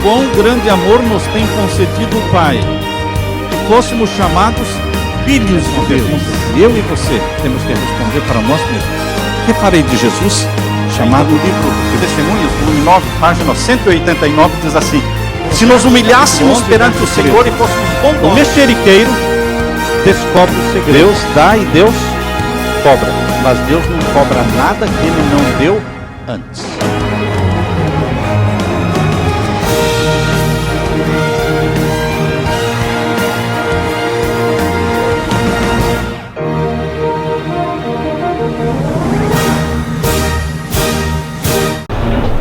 Quão grande amor nos tem concedido o Pai, que fôssemos chamados filhos de Deus. Eu e você temos que responder para nós mesmos: que farei de Jesus? Chamado o livro de Testemunhos, volume 9, página 189, diz assim: se nos humilhássemos perante o Senhor e fôssemos bondosos, o mexeriqueiro descobre o segredo. Deus dá e Deus cobra, mas Deus não cobra nada que Ele não deu antes.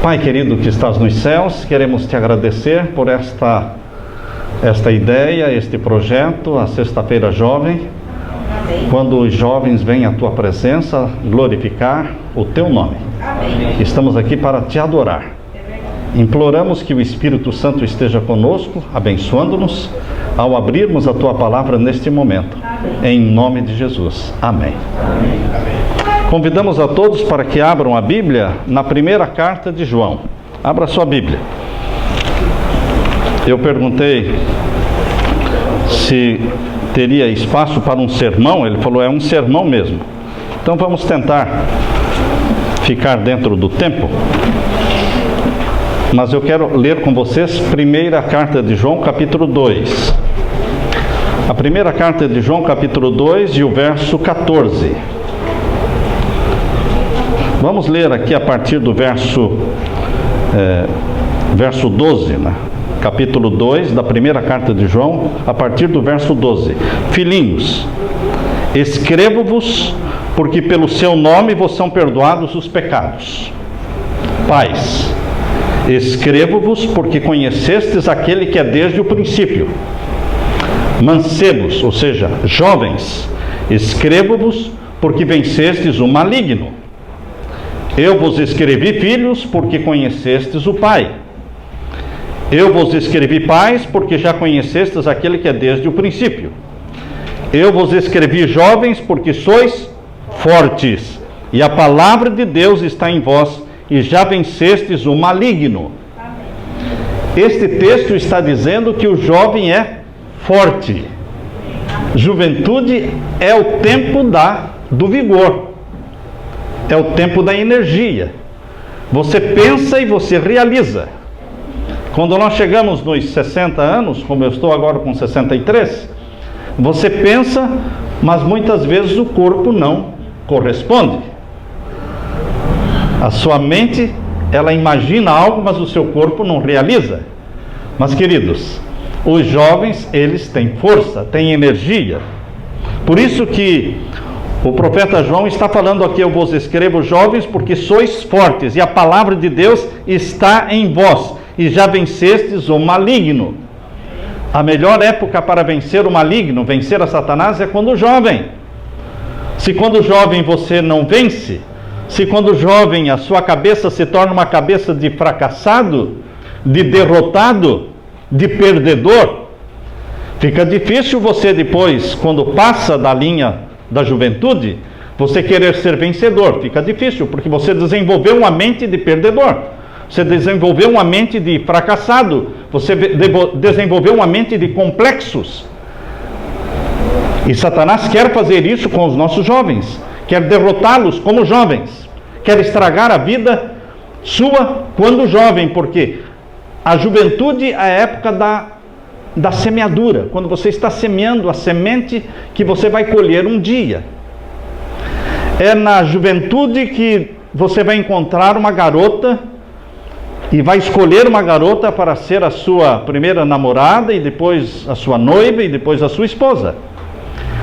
Pai querido que estás nos céus, queremos te agradecer por esta ideia, este projeto, a Sexta-feira Jovem, quando os jovens vêm à tua presença glorificar o teu nome. Estamos aqui para te adorar. Imploramos que o Espírito Santo esteja conosco, abençoando-nos, ao abrirmos a tua palavra neste momento. Em nome de Jesus. Amém. Convidamos a todos para que abram a Bíblia na primeira carta de João. Abra sua Bíblia. Eu perguntei se teria espaço para um sermão. Ele falou, é um sermão mesmo. Então vamos tentar ficar dentro do tempo. Mas eu quero ler com vocês primeira carta de João, capítulo 2. A primeira carta de João, capítulo 2, e o verso 14. Vamos ler aqui a partir do verso 12, né? Capítulo 2 da primeira carta de João, a partir do verso 12. Filhinhos, escrevo-vos, porque pelo seu nome vos são perdoados os pecados. Pais, escrevo-vos, porque conhecestes aquele que é desde o princípio. Mancebos, ou seja, jovens, escrevo-vos, porque vencestes o maligno. Eu vos escrevi, filhos, porque conhecestes o Pai. Eu vos escrevi, pais, porque já conhecestes aquele que é desde o princípio. Eu vos escrevi, jovens, porque sois fortes, e a palavra de Deus está em vós, e já vencestes o maligno. Este texto está dizendo que o jovem é forte. Juventude é o tempo do vigor. É o tempo da energia. Você pensa e você realiza. Quando nós chegamos nos 60 anos, como eu estou agora com 63, você pensa, mas muitas vezes o corpo não corresponde. A sua mente, ela imagina algo, mas o seu corpo não realiza. Mas queridos, os jovens, eles têm força, têm energia. Por isso que o profeta João está falando aqui: eu vos escrevo, jovens, porque sois fortes, e a palavra de Deus está em vós, e já vencestes o maligno. A melhor época para vencer o maligno, vencer a Satanás, é quando jovem. Se quando jovem você não vence, se quando jovem a sua cabeça se torna uma cabeça de fracassado, de derrotado, de perdedor, fica difícil você depois, quando passa da linha da juventude, você querer ser vencedor. Fica difícil, porque você desenvolveu uma mente de perdedor, você desenvolveu uma mente de fracassado, você desenvolveu uma mente de complexos. E Satanás quer fazer isso com os nossos jovens, quer derrotá-los como jovens, quer estragar a vida sua quando jovem, porque a juventude é a época da semeadura, quando você está semeando a semente que você vai colher um dia. É na juventude que você vai encontrar uma garota e vai escolher uma garota para ser a sua primeira namorada, e depois a sua noiva, e depois a sua esposa.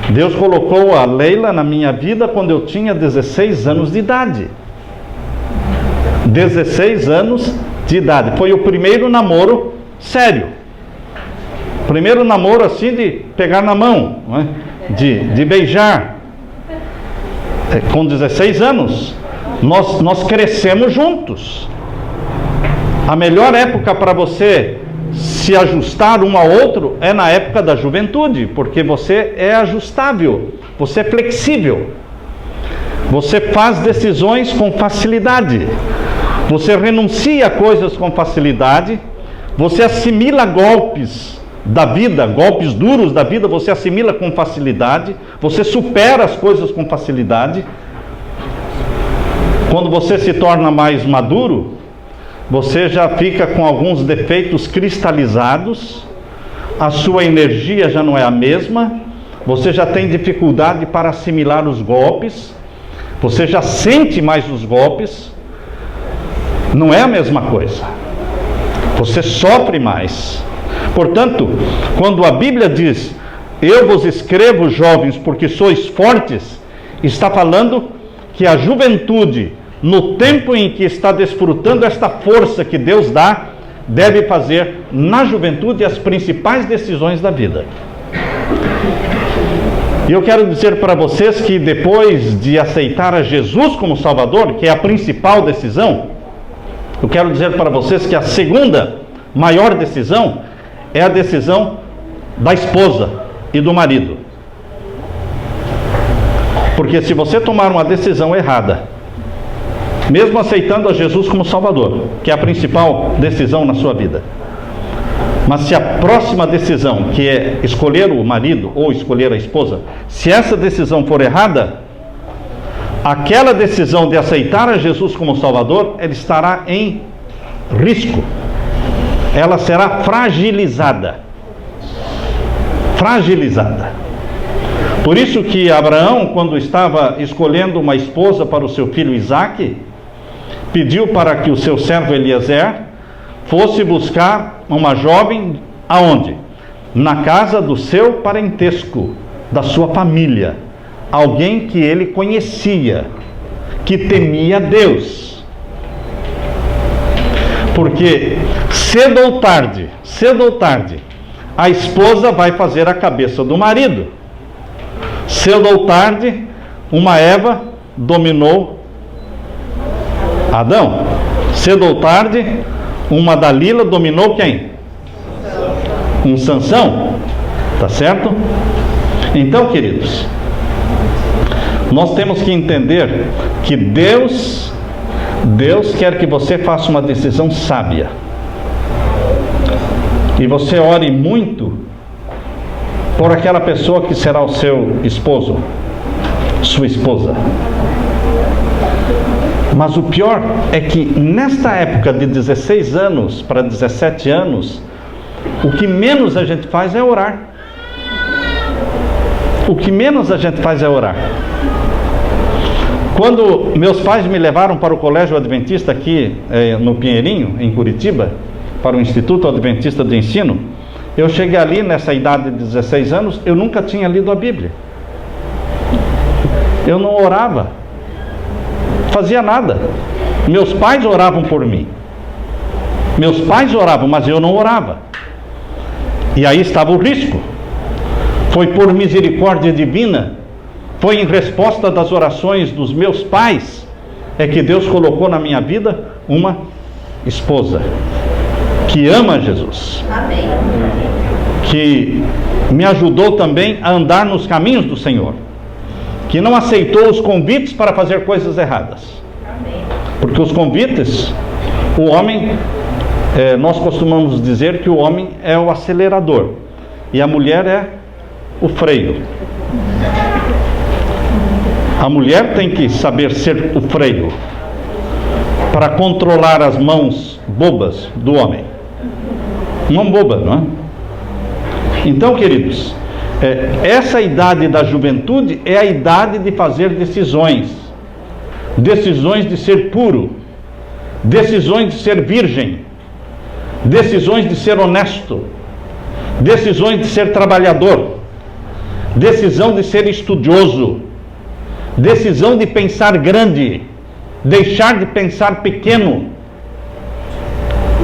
Deus colocou a Leila na minha vida quando eu tinha 16 anos de idade. 16 anos de idade. Foi o primeiro namoro sério. Primeiro namoro assim de pegar na mão, não é? de beijar. com 16 anos, nós crescemos juntos. A melhor época para você se ajustar um ao outro é na época da juventude, porque você é ajustável, você é flexível, você faz decisões com facilidade, você renuncia a coisas com facilidade, você assimila golpes da vida, golpes duros da vida, você assimila com facilidade, você supera as coisas com facilidade. Quando você se torna mais maduro, você já fica com alguns defeitos cristalizados, a sua energia já não é a mesma, você já tem dificuldade para assimilar os golpes, você já sente mais os golpes, não é a mesma coisa, você sofre mais. Portanto, quando a Bíblia diz, eu vos escrevo, jovens, porque sois fortes, está falando que a juventude, no tempo em que está desfrutando esta força que Deus dá, deve fazer na juventude as principais decisões da vida. E eu quero dizer para vocês que depois de aceitar a Jesus como Salvador, que é a principal decisão, eu quero dizer para vocês que a segunda maior decisão é a decisão da esposa e do marido. Porque se você tomar uma decisão errada, mesmo aceitando a Jesus como Salvador, que é a principal decisão na sua vida, mas se a próxima decisão, que é escolher o marido ou escolher a esposa, se essa decisão for errada, aquela decisão de aceitar a Jesus como Salvador, ela estará em risco, ela será fragilizada. Por isso que Abraão, quando estava escolhendo uma esposa para o seu filho Isaque, pediu para que o seu servo Eliezer fosse buscar uma jovem, aonde? Na casa do seu parentesco, da sua família, alguém que ele conhecia, que temia Deus. Porque cedo ou tarde, a esposa vai fazer a cabeça do marido. Cedo ou tarde, uma Eva dominou Adão. Cedo ou tarde, uma Dalila dominou quem? Um Sansão. Tá certo? Então, queridos, nós temos que entender que Deus quer que você faça uma decisão sábia. E você ore muito por aquela pessoa que será o seu esposo, sua esposa. Mas o pior é que nesta época de 16 anos para 17 anos, o que menos a gente faz é orar. Quando meus pais me levaram para o Colégio Adventista aqui no Pinheirinho, em Curitiba, para o Instituto Adventista de Ensino, eu cheguei ali nessa idade de 16 anos, eu nunca tinha lido a Bíblia. Eu não orava, fazia nada. Meus pais oravam por mim. Meus pais oravam, mas eu não orava. E aí estava o risco. Foi por misericórdia divina, foi em resposta das orações dos meus pais, é que Deus colocou na minha vida uma esposa que ama Jesus. Amém. Que me ajudou também a andar nos caminhos do Senhor, que não aceitou os convites para fazer coisas erradas. Amém. Porque os convites, o homem, nós costumamos dizer que o homem é o acelerador e a mulher é o freio. A mulher tem que saber ser o freio para controlar as mãos bobas do homem. Mão boba, não é? Então, queridos, essa idade da juventude é a idade de fazer decisões de ser puro, decisões de ser virgem, decisões de ser honesto, decisões de ser trabalhador, decisão de ser estudioso, decisão de pensar grande, deixar de pensar pequeno.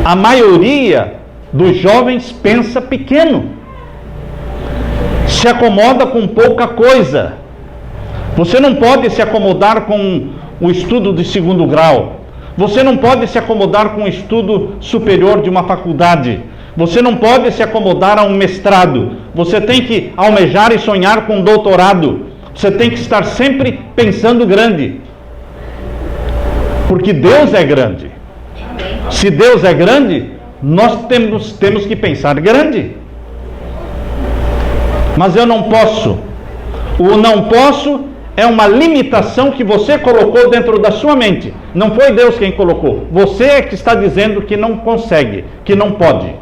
A maioria dos jovens pensa pequeno, se acomoda com pouca coisa, Você não pode se acomodar com o estudo de segundo grau. Você não pode se acomodar com o estudo superior de uma faculdade. Você não pode se acomodar a um mestrado. Você tem que almejar e sonhar com um doutorado. Você tem que estar sempre pensando grande. Porque Deus é grande. Se Deus é grande, nós temos que pensar grande. Mas eu não posso. O não posso é uma limitação que você colocou dentro da sua mente. Não foi Deus quem colocou. Você é que está dizendo que não consegue, que não pode.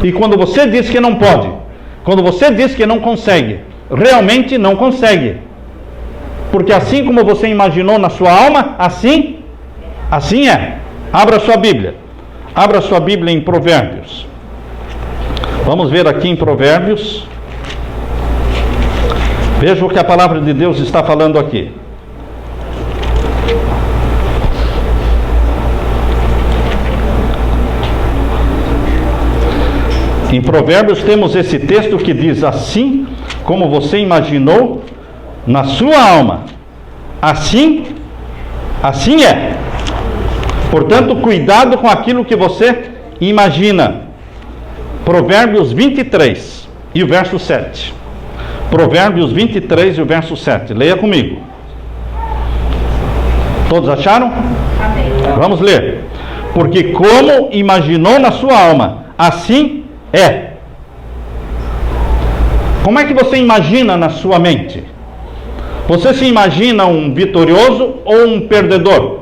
E quando você diz que não pode, quando você diz que não consegue, realmente não consegue. Porque assim como você imaginou na sua alma, assim é. Abra sua Bíblia. Abra sua Bíblia em Provérbios. Vamos ver aqui em Provérbios. Veja o que a palavra de Deus está falando aqui. Em Provérbios temos esse texto que diz: assim como você imaginou na sua alma, assim é. Portanto, cuidado com aquilo que você imagina. Provérbios 23 e o verso 7. Provérbios 23 e o verso 7. Leia comigo. Todos acharam? Amém. Vamos ler. Porque como imaginou na sua alma, assim é. Como é que você imagina na sua mente? Você se imagina um vitorioso ou um perdedor?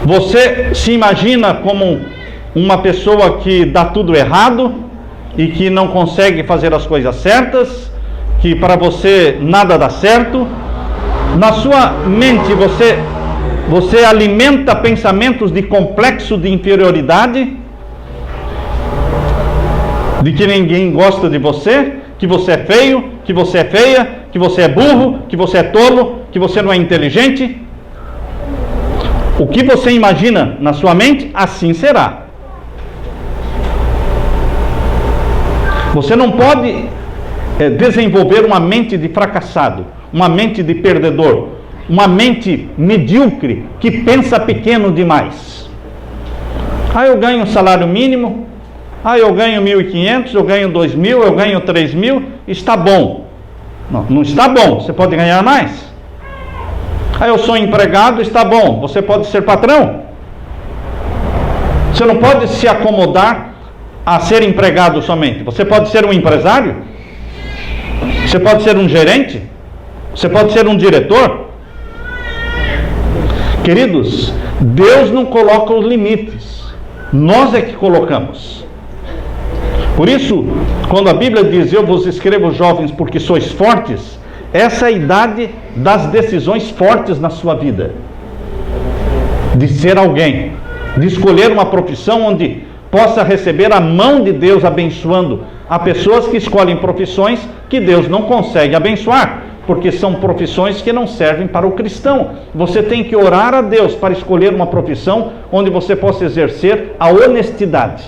Você se imagina como uma pessoa que dá tudo errado e que não consegue fazer as coisas certas, que para você nada dá certo? Na sua mente você alimenta pensamentos de complexo de inferioridade, de que ninguém gosta de você, que você é feio, que você é feia, que você é burro, que você é tolo, que você não é inteligente. O que você imagina na sua mente, assim será. Você não pode desenvolver uma mente de fracassado, uma mente de perdedor, uma mente medíocre que pensa pequeno demais. Eu ganho um salário mínimo, eu ganho 1.500, eu ganho 2.000, eu ganho 3.000, está bom. Não está bom, você pode ganhar mais. Eu sou empregado, está bom, você pode ser patrão. Você não pode se acomodar a ser empregado somente. Você pode ser um empresário, você pode ser um gerente, você pode ser um diretor. Queridos, Deus não coloca os limites, nós é que colocamos. Por isso, quando a Bíblia diz: eu vos escrevo, jovens, porque sois fortes, essa é a idade das decisões fortes na sua vida, de ser alguém, de escolher uma profissão onde possa receber a mão de Deus abençoando. Há pessoas que escolhem profissões que Deus não consegue abençoar, porque são profissões que não servem para o cristão. Você tem que orar a Deus para escolher uma profissão onde você possa exercer a honestidade,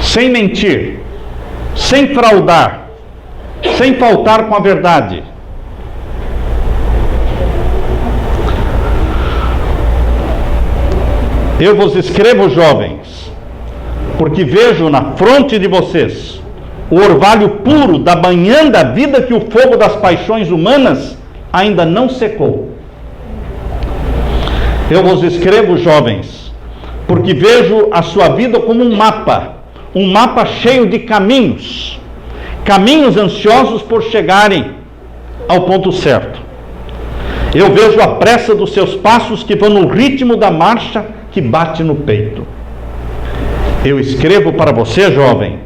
sem mentir, sem fraudar, sem faltar com a verdade. Eu vos escrevo, jovens, porque vejo na fronte de vocês o orvalho puro da manhã da vida, que o fogo das paixões humanas ainda não secou. Eu vos escrevo, jovens, porque vejo a sua vida como um mapa cheio de caminhos ansiosos por chegarem ao ponto certo. Eu vejo a pressa dos seus passos que vão no ritmo da marcha que bate no peito. Eu escrevo para você, jovem,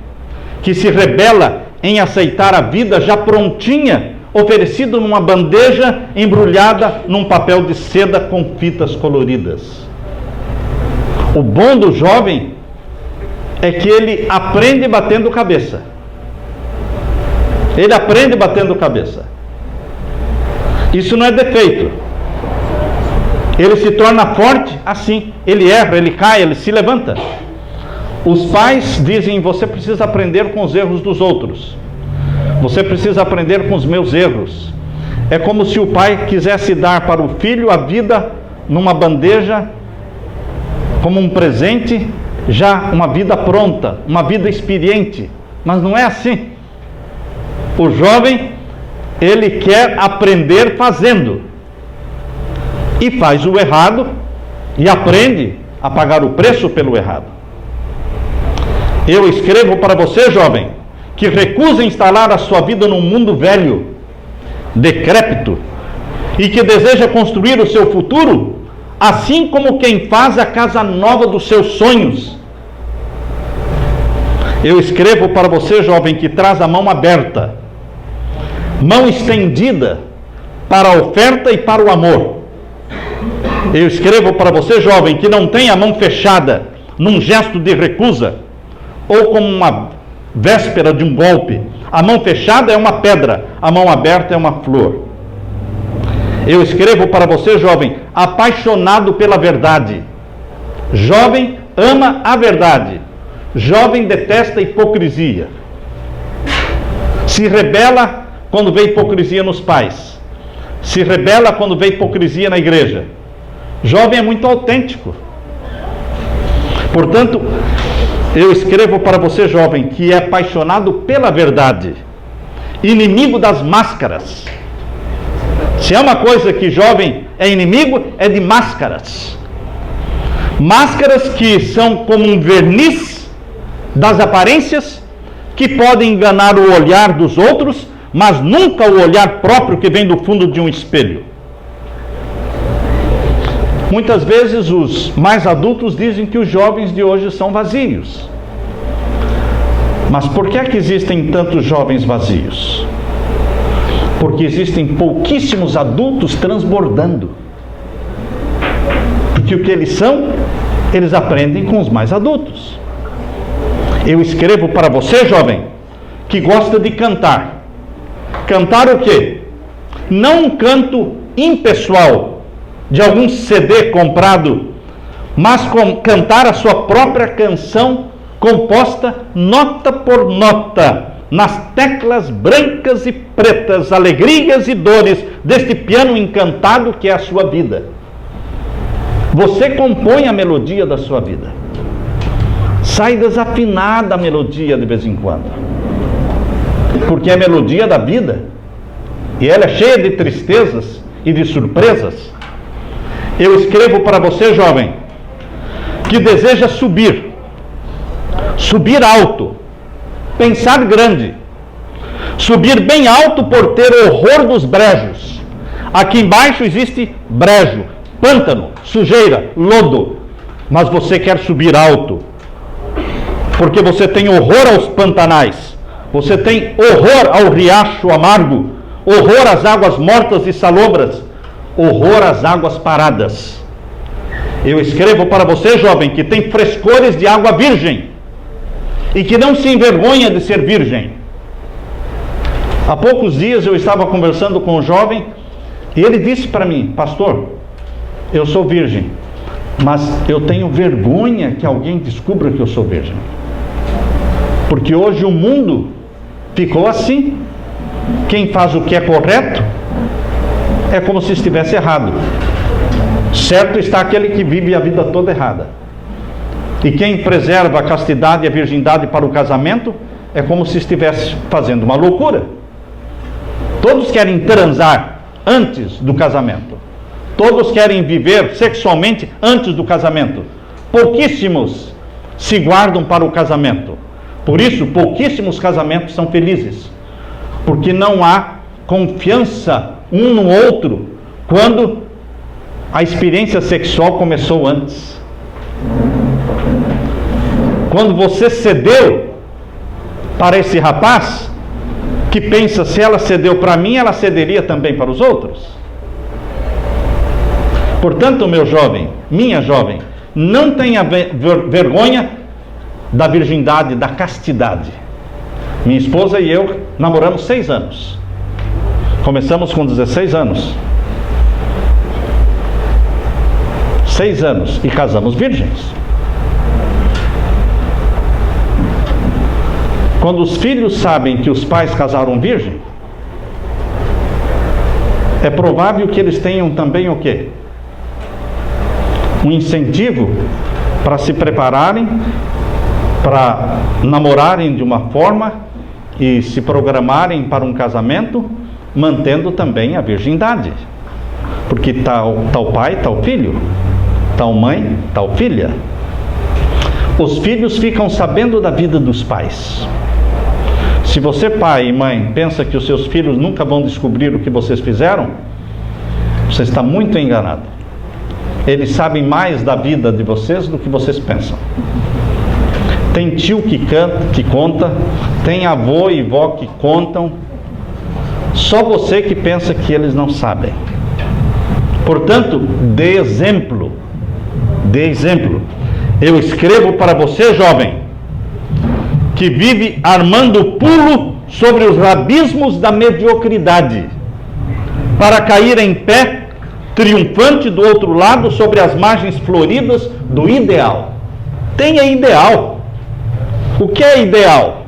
que se rebela em aceitar a vida já prontinha, oferecido numa bandeja embrulhada num papel de seda com fitas coloridas. O bom do jovem é que ele aprende batendo cabeça. Ele aprende batendo cabeça. Isso não é defeito. Ele se torna forte assim. Ele erra, ele cai, ele se levanta. Os pais dizem: você precisa aprender com os erros dos outros. Você precisa aprender com os meus erros. É como se o pai quisesse dar para o filho a vida numa bandeja, como um presente, já uma vida pronta, uma vida experiente. Mas não é assim. O jovem, ele quer aprender fazendo. E faz o errado e aprende a pagar o preço pelo errado. Eu escrevo para você, jovem, que recusa instalar a sua vida num mundo velho, decrépito, e que deseja construir o seu futuro, assim como quem faz a casa nova dos seus sonhos. Eu escrevo para você, jovem, que traz a mão aberta, mão estendida para a oferta e para o amor. Eu escrevo para você, jovem, que não tem a mão fechada num gesto de recusa, ou como uma véspera de um golpe. A mão fechada é uma pedra, a mão aberta é uma flor. Eu escrevo para você, jovem, apaixonado pela verdade. Jovem ama a verdade. Jovem detesta a hipocrisia. Se rebela quando vê hipocrisia nos pais. Se rebela quando vê hipocrisia na igreja. Jovem é muito autêntico. Portanto, eu escrevo para você, jovem, que é apaixonado pela verdade, inimigo das máscaras. Se é uma coisa que jovem é inimigo, é de máscaras. Máscaras que são como um verniz das aparências, que podem enganar o olhar dos outros, mas nunca o olhar próprio que vem do fundo de um espelho. Muitas vezes os mais adultos dizem que os jovens de hoje são vazios. Mas por que é que existem tantos jovens vazios? Porque existem pouquíssimos adultos transbordando. Porque o que eles são, eles aprendem com os mais adultos. Eu escrevo para você, jovem, que gosta de cantar. Cantar o quê? Não um canto impessoal, de algum CD comprado, mas cantar a sua própria canção, composta nota por nota, nas teclas brancas e pretas, alegrias e dores deste piano encantado que é a sua vida. Você compõe a melodia da sua vida. Sai desafinada a melodia de vez em quando, porque é a melodia da vida, e ela é cheia de tristezas e de surpresas. Eu escrevo para você, jovem, que deseja subir alto, pensar grande, subir bem alto por ter horror dos brejos. Aqui embaixo existe brejo, pântano, sujeira, lodo, mas você quer subir alto, porque você tem horror aos pantanais, você tem horror ao riacho amargo, horror às águas mortas e salobras, horror às águas paradas. Eu escrevo para você, jovem, que tem frescores de água virgem e que não se envergonha de ser virgem. Há poucos dias eu estava conversando com um jovem e ele disse para mim: pastor, eu sou virgem, mas eu tenho vergonha que alguém descubra que eu sou virgem, porque hoje o mundo ficou assim. Quem faz o que é correto é como se estivesse errado. Certo está aquele que vive a vida toda errada. E quem preserva a castidade e a virgindade para o casamento é como se estivesse fazendo uma loucura. Todos querem transar antes do casamento. Todos querem viver sexualmente antes do casamento. Pouquíssimos se guardam para o casamento. Por isso, pouquíssimos casamentos são felizes. Porque não há confiança um no outro quando a experiência sexual começou antes. Quando você cedeu para esse rapaz, que pensa, se ela cedeu para mim, ela cederia também para os outros. Portanto, meu jovem, minha jovem, não tenha vergonha da virgindade, da castidade. Minha esposa e eu namoramos 6 anos. Começamos com 16 anos. 6 anos e casamos virgens. Quando os filhos sabem que os pais casaram virgem, é provável que eles tenham também o quê? Um incentivo para se prepararem, para namorarem de uma forma e se programarem para um casamento, mantendo também a virgindade. Porque tal pai, tal filho, tal mãe, tal filha. Os filhos ficam sabendo da vida dos pais. Se você, pai e mãe, pensa que os seus filhos nunca vão descobrir o que vocês fizeram, você está muito enganado. Eles sabem mais da vida de vocês do que vocês pensam. Tem tio que conta, tem avô e vó que contam. Só você que pensa que eles não sabem. Portanto, dê exemplo. Dê exemplo. Eu escrevo para você, jovem, que vive armando pulo sobre os abismos da mediocridade, para cair em pé, triunfante do outro lado, sobre as margens floridas do ideal. Tenha ideal. O que é ideal?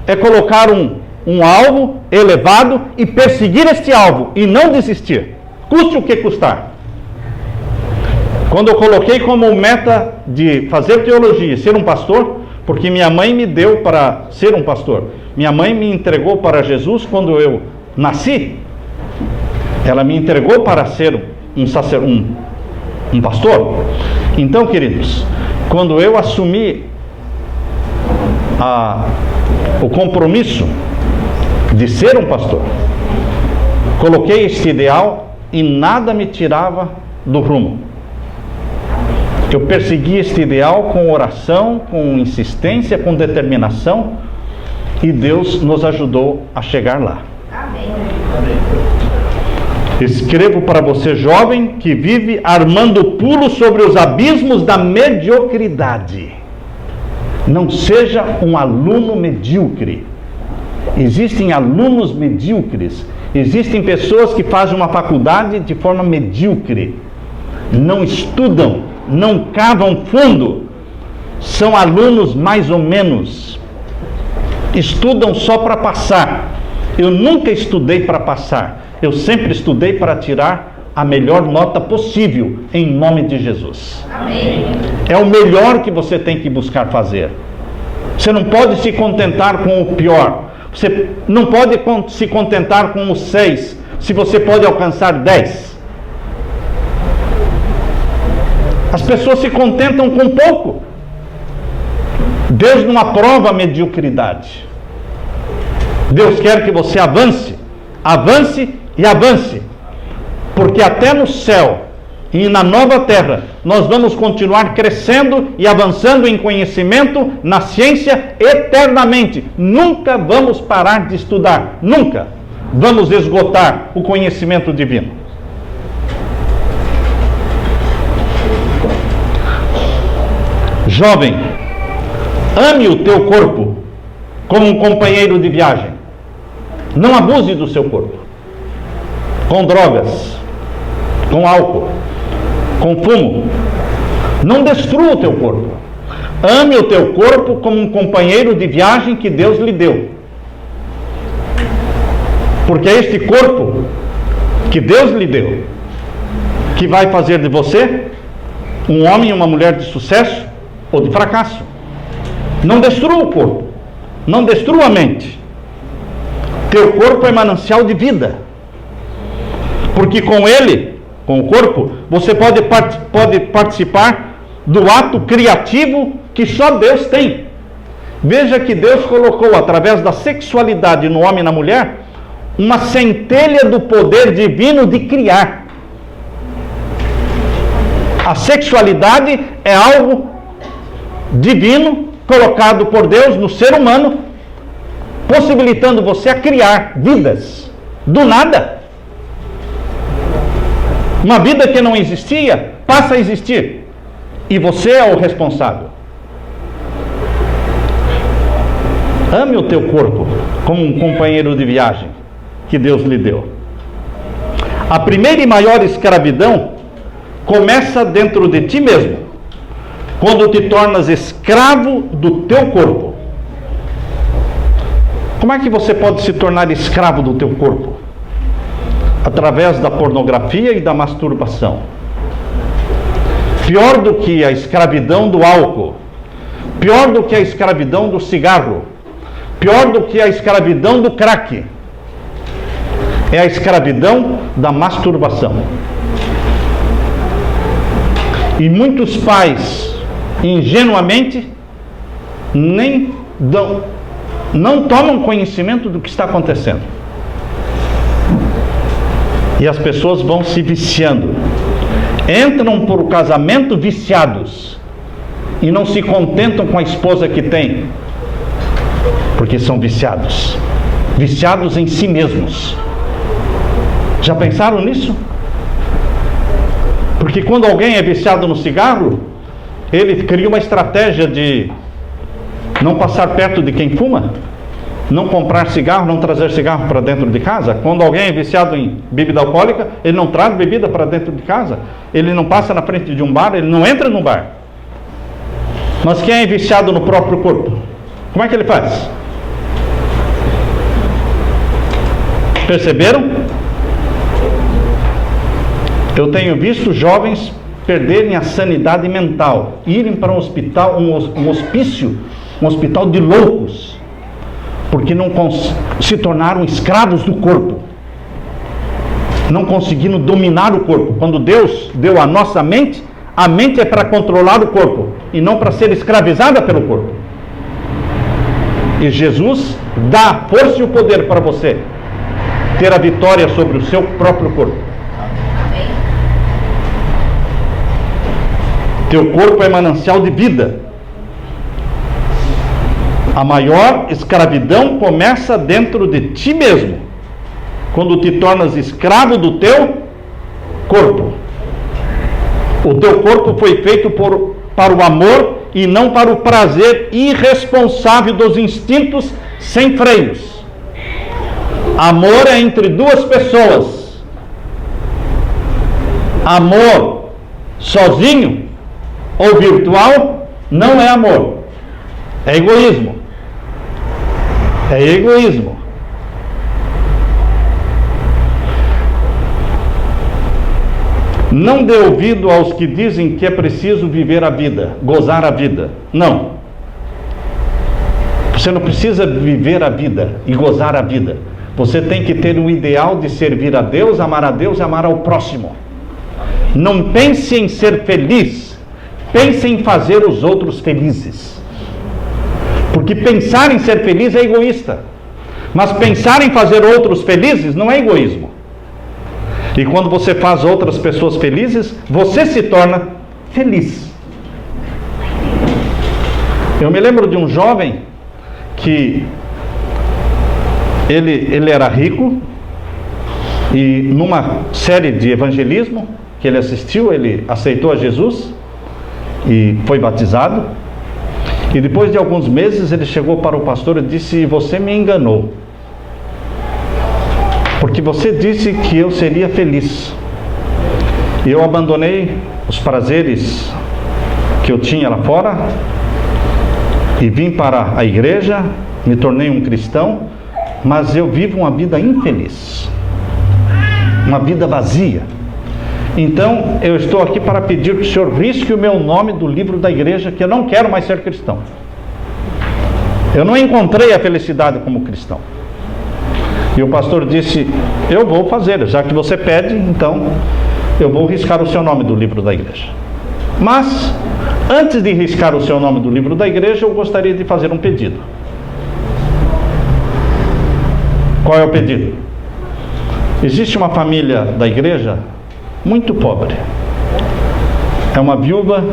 É colocar um alvo elevado e perseguir este alvo e não desistir, custe o que custar. Quando eu coloquei como meta de fazer teologia, ser um pastor, porque minha mãe me deu para ser um pastor, minha mãe me entregou para Jesus quando eu nasci, ela me entregou para ser um pastor. Então, queridos, quando eu assumi o compromisso de ser um pastor, coloquei esse ideal e nada me tirava do rumo. Eu persegui este ideal com oração, com insistência, com determinação, e Deus nos ajudou a chegar lá. Amém. Escrevo para você, jovem, que vive armando pulo sobre os abismos da mediocridade. Não seja um aluno medíocre. Existem alunos medíocres. Existem pessoas que fazem uma faculdade de forma medíocre. Não estudam, não cavam fundo. São alunos mais ou menos. Estudam só para passar. Eu nunca estudei para passar. Eu sempre estudei para tirar a melhor nota possível, em nome de Jesus. Amém. É o melhor que você tem que buscar fazer. Você não pode se contentar com o pior. Você não pode se contentar com o 6, se você pode alcançar 10. As pessoas se contentam com pouco. Deus não aprova a mediocridade. Deus quer que você avance, avance e avance, porque até no céu e na nova terra nós vamos continuar crescendo e avançando em conhecimento, na ciência, eternamente. Nunca vamos parar de estudar, nunca vamos esgotar o conhecimento divino. Jovem, ame o teu corpo como um companheiro de viagem. Não abuse do seu corpo com drogas, com álcool, com fumo. Não destrua o teu corpo. Ame o teu corpo como um companheiro de viagem que Deus lhe deu. Porque é este corpo que Deus lhe deu que vai fazer de você um homem e uma mulher de sucesso ou de fracasso. Não destrua o corpo. Não destrua a mente. Teu corpo é manancial de vida. Porque com ele, com o corpo, você pode participar do ato criativo que só Deus tem. Veja que Deus colocou, através da sexualidade no homem e na mulher, uma centelha do poder divino de criar. A sexualidade é algo divino, colocado por Deus no ser humano, possibilitando você a criar vidas, do nada. Uma vida que não existia, passa a existir. E você é o responsável. Ame o teu corpo como um companheiro de viagem que Deus lhe deu. A primeira e maior escravidão começa dentro de ti mesmo, quando te tornas escravo do teu corpo. Como é que você pode se tornar escravo do teu corpo? Através da pornografia e da masturbação. Pior do que a escravidão do álcool, pior do que a escravidão do cigarro, pior do que a escravidão do crack, é a escravidão da masturbação. E muitos pais, ingenuamente, não tomam conhecimento do que está acontecendo. E as pessoas vão se viciando. Entram por o casamento viciados e não se contentam com a esposa que tem, porque são viciados em si mesmos. Já pensaram nisso? Porque quando alguém é viciado no cigarro, ele cria uma estratégia de não passar perto de quem fuma, não comprar cigarro, não trazer cigarro para dentro de casa. Quando alguém é viciado em bebida alcoólica, ele não traz bebida para dentro de casa, ele não passa na frente de um bar, ele não entra no bar. Mas quem é viciado no próprio corpo, como é que ele faz? Perceberam? Eu tenho visto jovens perderem a sanidade mental, irem para um hospital, um hospital de loucos, porque não se tornaram escravos do corpo, não conseguindo dominar o corpo. Quando Deus deu a nossa mente, a mente é para controlar o corpo e não para ser escravizada pelo corpo. E Jesus dá a força e o poder para você ter a vitória sobre o seu próprio corpo. Teu corpo é manancial de vida. A maior escravidão começa dentro de ti mesmo, quando te tornas escravo do teu corpo. O teu corpo foi feito para o amor e não para o prazer irresponsável dos instintos sem freios. Amor é entre duas pessoas. Amor sozinho ou virtual não é amor, é egoísmo. É egoísmo. Não dê ouvido aos que dizem que é preciso viver a vida, gozar a vida. Não. Você não precisa viver a vida e gozar a vida. Você tem que ter um ideal de servir a Deus, amar a Deus e amar ao próximo. Não pense em ser feliz, pense em fazer os outros felizes. Porque pensar em ser feliz é egoísta, mas pensar em fazer outros felizes não é egoísmo. E quando você faz outras pessoas felizes, você se torna feliz. Eu me lembro de um jovem que ele era rico, e numa série de evangelismo que ele assistiu, ele aceitou a Jesus e foi batizado. E depois de alguns meses ele chegou para o pastor e disse: você me enganou, porque você disse que eu seria feliz. E eu abandonei os prazeres que eu tinha lá fora e vim para a igreja, me tornei um cristão, mas eu vivo uma vida infeliz, uma vida vazia. Então eu estou aqui para pedir que o senhor risque o meu nome do livro da igreja, que eu não quero mais ser cristão. Eu não encontrei a felicidade como cristão. E o pastor disse: eu vou fazer, já que você pede, então eu vou riscar o seu nome do livro da igreja. Mas antes de riscar o seu nome do livro da igreja, eu gostaria de fazer um pedido. Qual é o pedido? Existe uma família da igreja muito pobre. É uma viúva,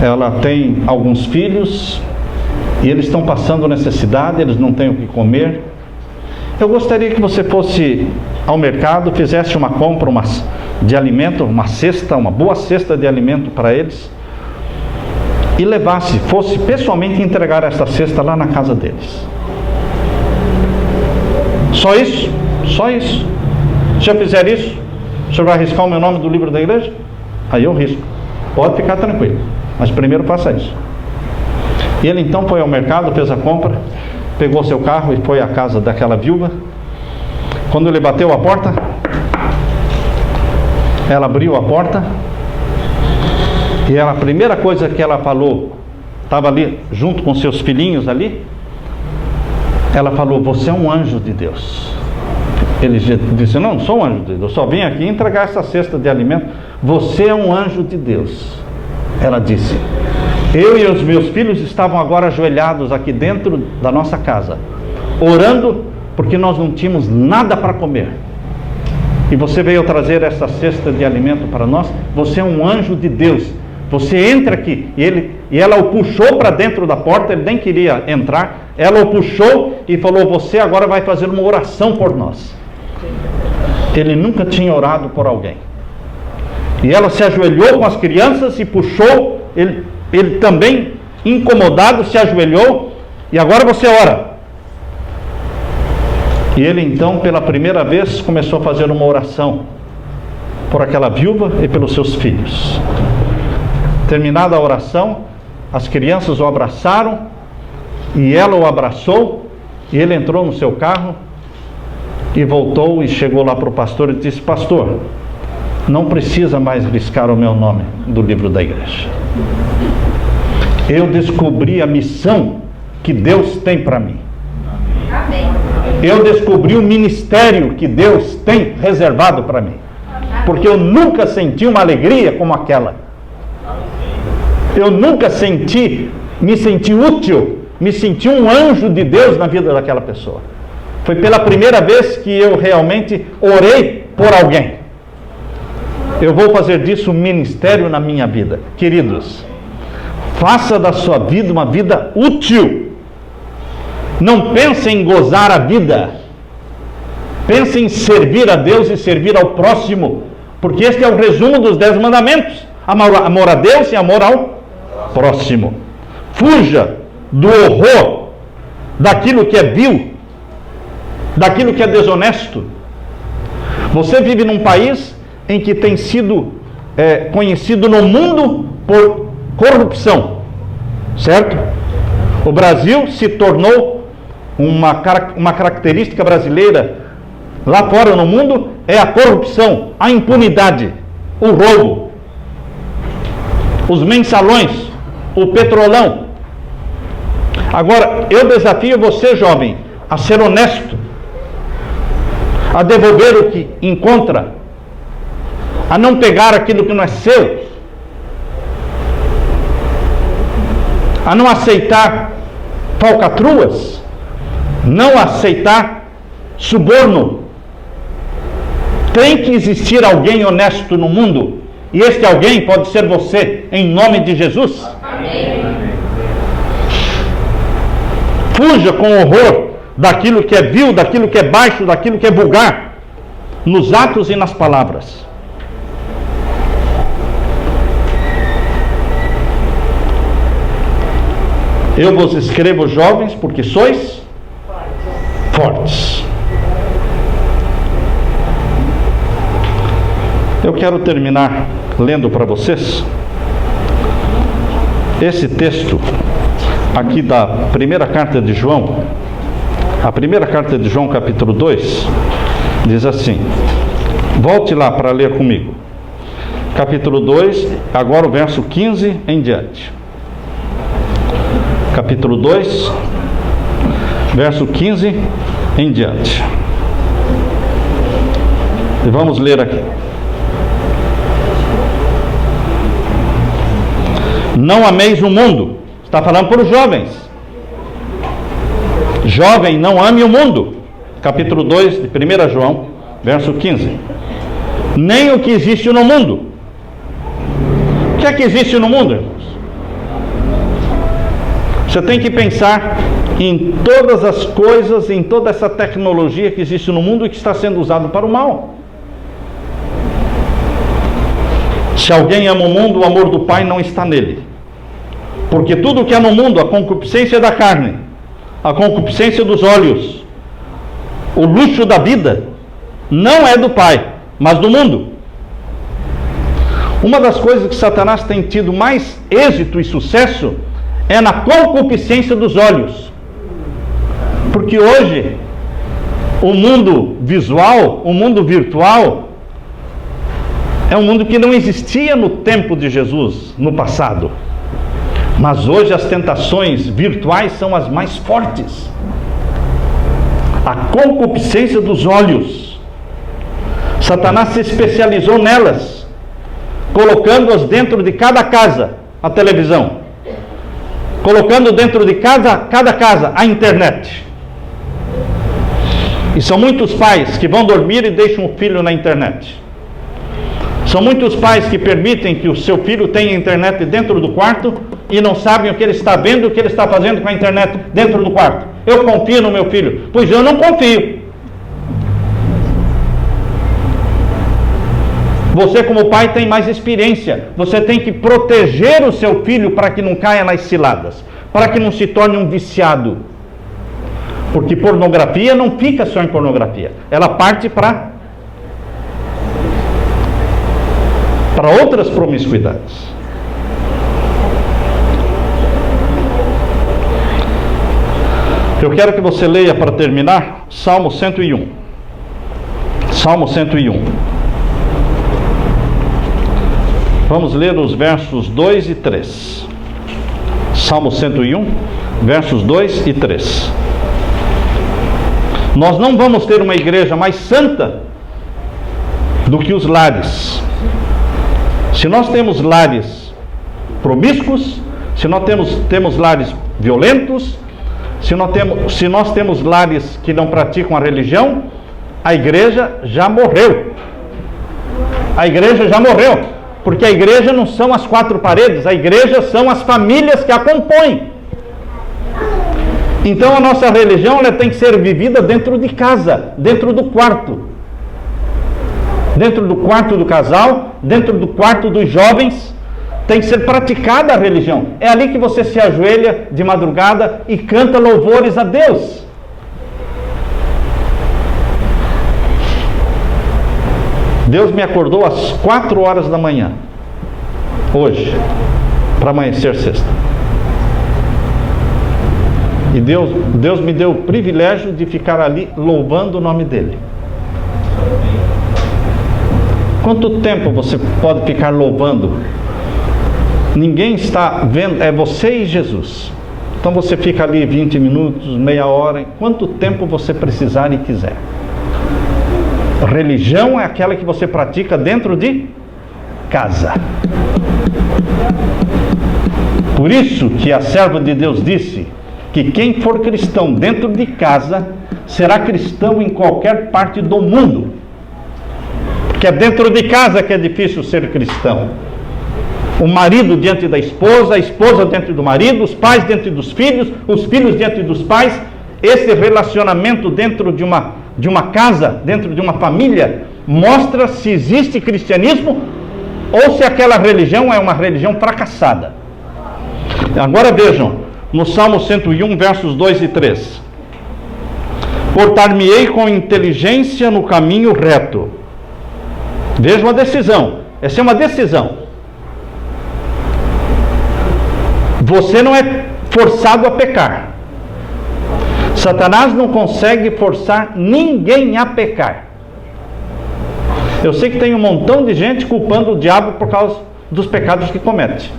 ela tem alguns filhos e eles estão passando necessidade, eles não têm o que comer. Eu gostaria que você fosse ao mercado, fizesse uma compra de alimento, uma cesta, uma boa cesta de alimento para eles, e levasse, fosse pessoalmente entregar essa cesta lá na casa deles. Só isso? Só isso. Se eu fizer isso, o senhor vai riscar o meu nome do livro da igreja? Aí eu risco. Pode ficar tranquilo, mas primeiro faça isso. E ele então foi ao mercado, fez a compra, pegou seu carro e foi à casa daquela viúva. Quando ele bateu a porta, ela abriu a porta e a primeira coisa que ela falou, estava ali junto com seus filhinhos ali, ela falou: você é um anjo de Deus. Ele disse: não sou um anjo de Deus, só vim aqui entregar essa cesta de alimento. Você é um anjo de Deus. Ela disse: eu e os meus filhos estavam agora ajoelhados aqui dentro da nossa casa, orando porque nós não tínhamos nada para comer. E você veio trazer essa cesta de alimento para nós. Você é um anjo de Deus. Você entra aqui. E ela o puxou para dentro da porta, ele nem queria entrar. Ela o puxou e falou: você agora vai fazer uma oração por nós. Ele nunca tinha orado por alguém. E ela se ajoelhou com as crianças e puxou. Ele também, incomodado, se ajoelhou. E agora você ora. E ele então, pela primeira vez, começou a fazer uma oração por aquela viúva e pelos seus filhos. Terminada a oração, as crianças o abraçaram e ela o abraçou, e ele entrou no seu carro e voltou e chegou lá para o pastor e disse: pastor, não precisa mais riscar o meu nome do livro da igreja. Eu descobri a missão que Deus tem para mim. Eu descobri o ministério que Deus tem reservado para mim. Porque eu nunca senti uma alegria como aquela. Eu nunca me senti útil, me senti um anjo de Deus na vida daquela pessoa. Foi pela primeira vez que eu realmente orei por alguém. Eu vou fazer disso um ministério na minha vida. Queridos, faça da sua vida uma vida útil. Não pense em gozar a vida. Pense em servir a Deus e servir ao próximo. Porque este é o resumo dos 10 mandamentos. Amor a Deus e amor ao próximo. Fuja do horror daquilo que é vil, daquilo que é desonesto. Você vive num país em que tem sido conhecido no mundo por corrupção, certo? O Brasil se tornou uma característica brasileira lá fora no mundo, é a corrupção, a impunidade, o roubo, os mensalões, o petrolão. Agora, eu desafio você, jovem, a ser honesto, a devolver o que encontra, a não pegar aquilo que não é seu, a não aceitar falcatruas, não aceitar suborno. Tem que existir alguém honesto no mundo, e este alguém pode ser você, em nome de Jesus. Amém. Fuja com horror daquilo que é vil, daquilo que é baixo, daquilo que é vulgar, nos atos e nas palavras. Eu vos escrevo, jovens, porque sois fortes. Eu quero terminar lendo para vocês esse texto aqui da primeira carta de João. A primeira carta de João, capítulo 2, diz assim. Volte lá para ler comigo. Capítulo 2, agora o verso 15 em diante. Capítulo 2, verso 15 em diante. E vamos ler aqui. Não ameis o mundo. Está falando para os jovens. Jovem, não ame o mundo. Capítulo 2 de 1 João, verso 15. Nem o que existe no mundo. O que é que existe no mundo, irmãos? Você tem que pensar em todas as coisas, em toda essa tecnologia que existe no mundo e que está sendo usado para o mal. Se alguém ama o mundo, o amor do Pai não está nele. Porque tudo que há no mundo, a concupiscência da carne, a concupiscência dos olhos, o luxo da vida, não é do Pai, mas do mundo. Uma das coisas que Satanás tem tido mais êxito e sucesso é na concupiscência dos olhos. Porque hoje, o mundo visual, o mundo virtual, é um mundo que não existia no tempo de Jesus, no passado. Mas hoje as tentações virtuais são as mais fortes. A concupiscência dos olhos. Satanás se especializou nelas, colocando-as dentro de cada casa, a televisão. Colocando dentro de cada casa, a internet. E são muitos pais que vão dormir e deixam o filho na internet. São muitos pais que permitem que o seu filho tenha internet dentro do quarto e não sabem o que ele está vendo e o que ele está fazendo com a internet dentro do quarto. Eu confio no meu filho. Pois eu não confio. Você, como pai, tem mais experiência. Você tem que proteger o seu filho para que não caia nas ciladas, para que não se torne um viciado. Porque pornografia não fica só em pornografia. Ela parte para outras promiscuidades. Eu quero que você leia, para terminar, Salmo 101. Salmo 101. Vamos ler os versos 2 e 3. Salmo 101, versos 2 e 3. Nós não vamos ter uma igreja mais santa do que os lares. Se nós temos lares promíscuos, se nós temos lares violentos, se nós temos lares que não praticam a religião, a igreja já morreu. A igreja já morreu, porque a igreja não são as quatro paredes, a igreja são as famílias que a compõem. Então a nossa religião, ela tem que ser vivida dentro de casa, dentro do quarto. Dentro do quarto do casal, dentro do quarto dos jovens, tem que ser praticada a religião. É ali que você se ajoelha de madrugada e canta louvores a Deus. Deus me acordou às 4 horas da manhã, hoje, para amanhecer sexta. E Deus me deu o privilégio de ficar ali louvando o nome dele. Quanto tempo você pode ficar louvando? Ninguém está vendo, é você e Jesus. Então você fica ali 20 minutos, meia hora, quanto tempo você precisar e quiser. Religião é aquela que você pratica dentro de casa. Por isso que a serva de Deus disse que quem for cristão dentro de casa será cristão em qualquer parte do mundo. Porque é dentro de casa que é difícil ser cristão. O marido diante da esposa, a esposa diante do marido, os pais diante dos filhos, os filhos diante dos pais. Esse relacionamento dentro de uma casa, dentro de uma família, mostra se existe cristianismo ou se aquela religião é uma religião fracassada. Agora vejam, no Salmo 101, versos 2 e 3. Portar-me-ei com inteligência no caminho reto. Veja uma decisão. Essa é uma decisão. Você não é forçado a pecar. Satanás não consegue forçar ninguém a pecar. Eu sei que tem um montão de gente culpando o diabo por causa dos pecados que comete.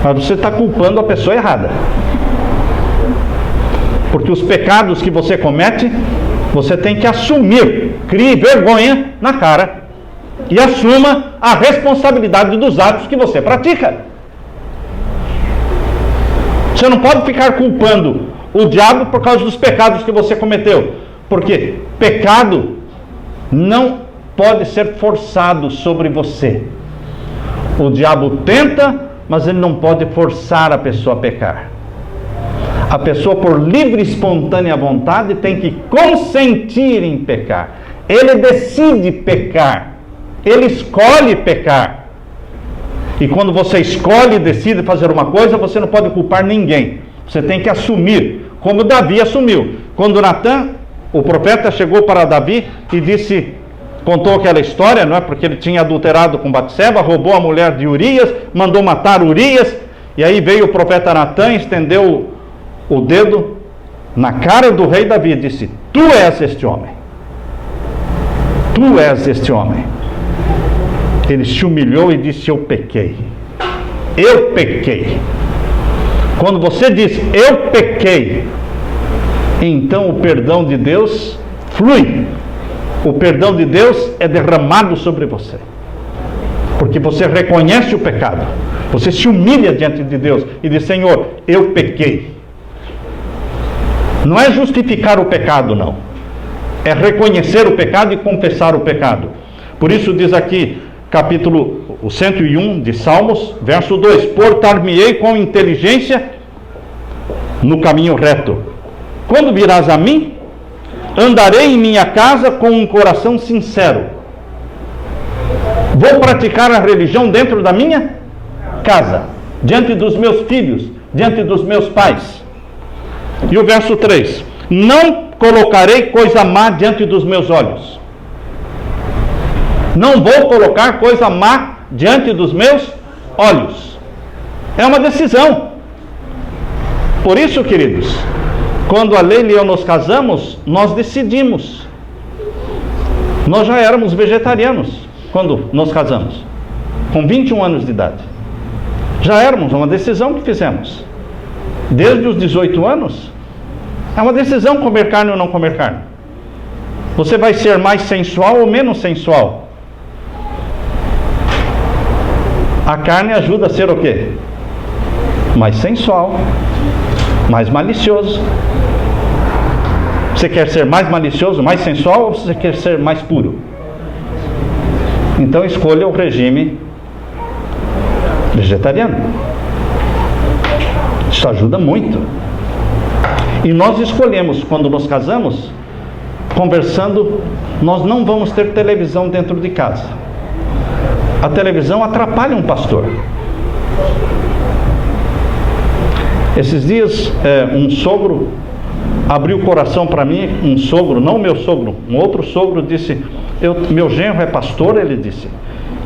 Mas você está culpando a pessoa errada. Porque os pecados que você comete, você tem que assumir. Crie vergonha na cara e assuma a responsabilidade dos atos que você pratica. Você não pode ficar culpando o diabo por causa dos pecados que você cometeu. Porque pecado não pode ser forçado sobre você. O diabo tenta, mas ele não pode forçar a pessoa a pecar. A pessoa, por livre e espontânea vontade, tem que consentir em pecar. Ele decide pecar. Ele escolhe pecar. E quando você escolhe e decide fazer uma coisa, você não pode culpar ninguém. Você tem que assumir, como Davi assumiu. Quando Natan, o profeta, chegou para Davi e disse, contou aquela história, não é? Porque ele tinha adulterado com Batseba, roubou a mulher de Urias, mandou matar Urias, e aí veio o profeta Natan, estendeu o dedo na cara do rei Davi, disse: tu és este homem. Tu és este homem. Ele se humilhou e disse: eu pequei. Eu pequei. Quando você diz eu pequei, então o perdão de Deus flui. O perdão de Deus é derramado sobre você. Porque você reconhece o pecado. Você se humilha diante de Deus e diz: Senhor, eu pequei. Não é justificar o pecado, não. É reconhecer o pecado e confessar o pecado. Por isso diz aqui, capítulo 101 de Salmos, verso 2: portar-me-ei com inteligência no caminho reto. Quando virás a mim, andarei em minha casa com um coração sincero. Vou praticar a religião dentro da minha casa, diante dos meus filhos, diante dos meus pais. E o verso 3: não colocarei coisa má diante dos meus olhos. Não vou colocar coisa má diante dos meus olhos. É uma decisão. Por isso, queridos, quando a Leila e eu nos casamos, nós decidimos. Nós já éramos vegetarianos quando nos casamos, com 21 anos de idade. Já éramos, uma decisão que fizemos. Desde os 18 anos, é uma decisão comer carne ou não comer carne. Você vai ser mais sensual ou menos sensual? A carne ajuda a ser o quê? Mais sensual, mais malicioso. Você quer ser mais malicioso, mais sensual, ou você quer ser mais puro? Então escolha o regime vegetariano. Isso ajuda muito. E nós escolhemos, quando nos casamos, conversando, nós não vamos ter televisão dentro de casa. A televisão atrapalha um pastor. Esses dias, um sogro abriu o coração para mim, um sogro, não meu sogro, um outro sogro disse: meu genro é pastor, ele disse,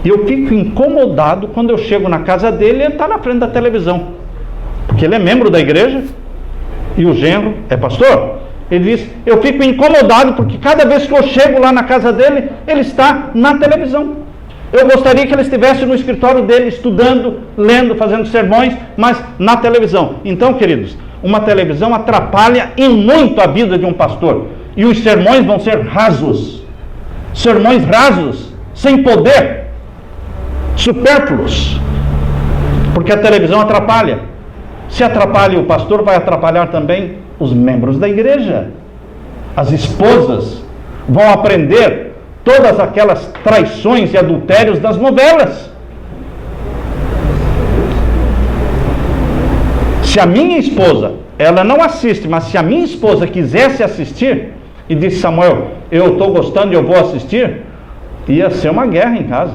e eu fico incomodado quando eu chego na casa dele e ele está na frente da televisão, porque ele é membro da igreja e o genro é pastor. Ele diz: eu fico incomodado porque cada vez que eu chego lá na casa dele, ele está na televisão. Eu gostaria que ele estivesse no escritório dele, estudando, lendo, fazendo sermões, mas na televisão. Então, queridos, uma televisão atrapalha e muito a vida de um pastor. E os sermões vão ser rasos. Sermões rasos, sem poder, supérfluos. Porque a televisão atrapalha. Se atrapalha o pastor, vai atrapalhar também os membros da igreja. As esposas vão aprender todas aquelas traições e adultérios das novelas. Se a minha esposa, ela não assiste, mas se a minha esposa quisesse assistir, e disse: Samuel, eu estou gostando e eu vou assistir, ia ser uma guerra em casa.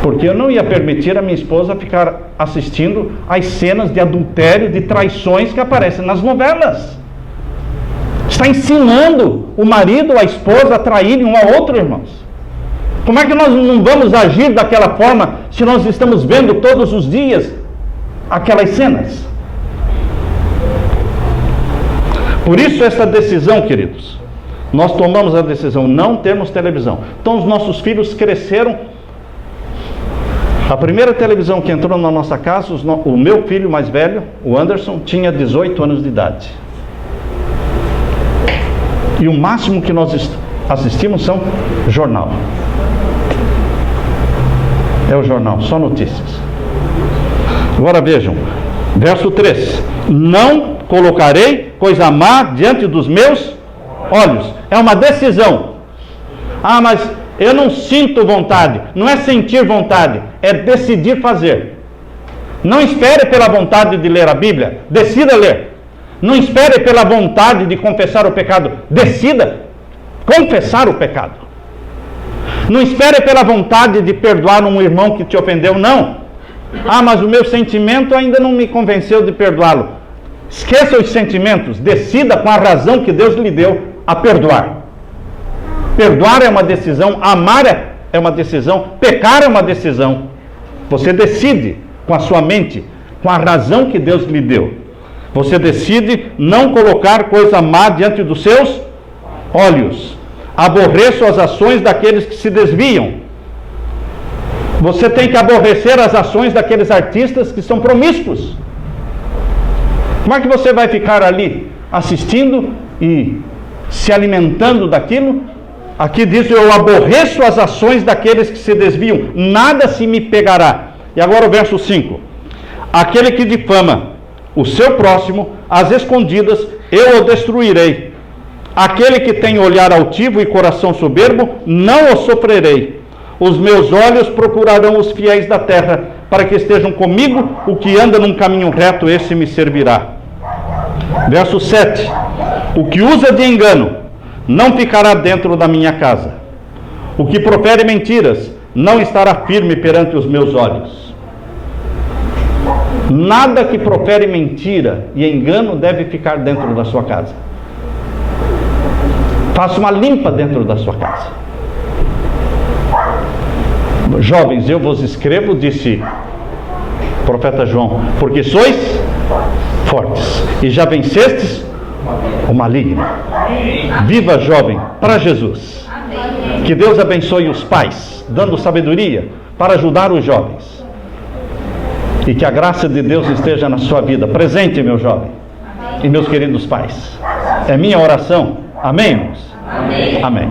Porque eu não ia permitir a minha esposa ficar assistindo as cenas de adultério, de traições que aparecem nas novelas. Está ensinando o marido ou a esposa a traírem um ao outro, irmãos. Como é que nós não vamos agir daquela forma se nós estamos vendo todos os dias aquelas cenas? Por isso essa decisão, queridos, nós tomamos a decisão, não temos televisão. Então os nossos filhos cresceram. A primeira televisão que entrou na nossa casa, o meu filho mais velho, o Anderson, tinha 18 anos de idade. E o máximo que nós assistimos são jornal. É o jornal, só notícias. Agora vejam, verso 3: não colocarei coisa má diante dos meus olhos. É uma decisão. Ah, mas eu não sinto vontade. Não é sentir vontade, é decidir fazer. Não espere pela vontade de ler a Bíblia, decida ler. Não espere pela vontade de confessar o pecado, decida confessar o pecado. Não espere pela vontade de perdoar um irmão que te ofendeu, não. Ah, mas o meu sentimento ainda não me convenceu de perdoá-lo. Esqueça os sentimentos, decida com a razão que Deus lhe deu a perdoar. Perdoar é uma decisão, amar é uma decisão, pecar é uma decisão. Você decide com a sua mente, com a razão que Deus lhe deu. Você decide não colocar coisa má diante dos seus olhos. Aborreço as ações daqueles que se desviam. Você tem que aborrecer as ações daqueles artistas que são promíscuos. Como é que você vai ficar ali assistindo e se alimentando daquilo? Aqui diz: eu aborreço as ações daqueles que se desviam, nada se me pegará. E agora o verso 5: aquele que difama o seu próximo, às escondidas, eu o destruirei. Aquele que tem olhar altivo e coração soberbo, não o sofrerei. Os meus olhos procurarão os fiéis da terra, para que estejam comigo. O que anda num caminho reto, esse me servirá. Verso 7: o que usa de engano não ficará dentro da minha casa. O que profere mentiras não estará firme perante os meus olhos. Nada que profere mentira e engano deve ficar dentro da sua casa. Faça uma limpa dentro da sua casa. Jovens, eu vos escrevo, disse o profeta João, porque sois fortes e já vencestes o maligno. Viva, jovem, para Jesus. Que Deus abençoe os pais, dando sabedoria para ajudar os jovens. E que a graça de Deus esteja na sua vida. Presente, meu jovem. E meus queridos pais. É minha oração. Amém, irmãos? Amém. Amém.